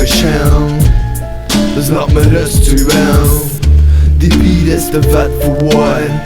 kan känna. Dus laat me rustig wel. Die beat is te vet voor woorden.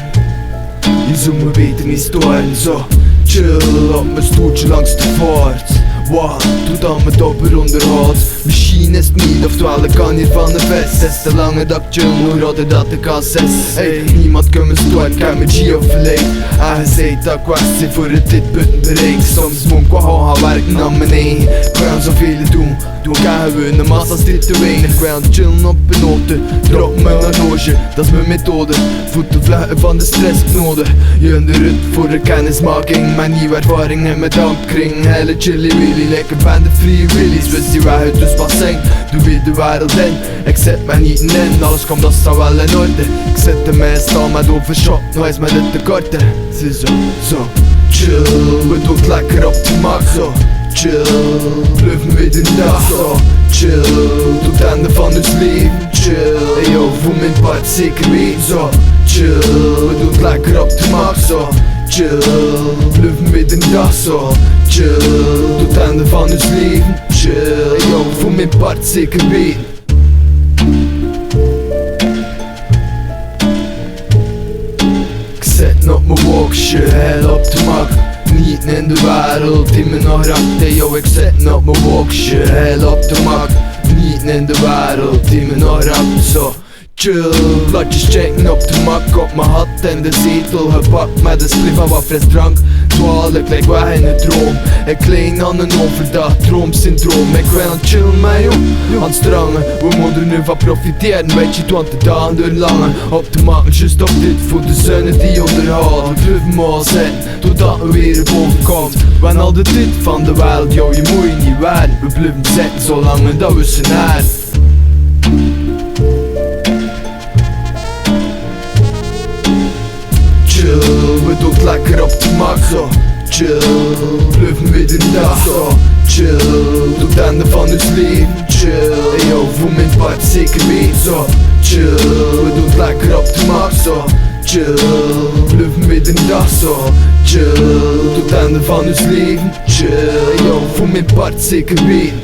Je zou me weten niet storen. Zo chill op mijn stoeltje langs de vaart. Wow, doe dan mijn dopper onderhoud. Misschien is het niet, oftewel ik kan hier van de vest. 6 te lange dat ik chill, hoe rodder dat ik al 6. Hey, niemand kan me storen, ik heb mijn Gio verleid. En je zei dat ik kwestie voor het dit punt bereik. Soms moet ik wel gaan werken aan mijn eigen. Ik wil zoveel doen, doe ik gewoon de massa's dit te weinig. Ik wil chillen op een noten, drop mijn horloge. Dat is mijn methode, voeten vluchten van de stress nodig. Je in de rut voor de kennismaking, mijn nieuwe ervaring in mijn dampkring. Hele chilly willy, lekker band de free willies. We zien wij uit dus bassin, doe weer de wereld in. Ik zet mij niet in, alles komt dat staat wel in orde. Ik zet de meestal met overshot, nou is met het tekorten. Zie zo chill, we doen het lekker op de max. Zo chill, bluffen we de dag. Zo chill, tot het einde van ons leven. Chill, hey yo, voor mijn part zeker weten. Zo chill, we doen het lekker op de max. Zo chill, bluffen we de dag. Zo chill, tot het einde van ons leven. Chill, hey yo, voor mijn part zeker weten. Ik zet op mijn walkje, heel op de mak. Niet in de wereld die me nog raakt. Hey yo, ik zet op mijn walkje, heel op de mak. Niet in de wereld die me nog raakt. Zo chill, bladjes checken op de mak. Op mijn hat en de zetel gepakt met een spliff en wat fris drank. Dwaal, ik lijk weg in een droom. Ik leen aan een overdag droomsyndroom. Ik wil aan chillen met jou, aan strangen. We moeten er nu van profiteren, weet je, 20 dagen door lange. Op de maken, just op dit voor de zonne die onderhoudt. We blijven maar zitten, totdat we weer boven komt. We hebben al de tijd van de wereld, jou, je moet je niet werden. We blijven zitten zolang dat we zijn haar. Chill, we doen het lekker op de max. Zo chill, bluffen we de dag. Zo chill, tot het einde van ons leven. Chill, hey yo, voor mijn part zeker weten. Zo chill, we doen het lekker op de max. Zo chill, bluffen we de dag. Zo chill, tot het einde van ons leven. Chill, hey yo, voor mijn part zeker weten.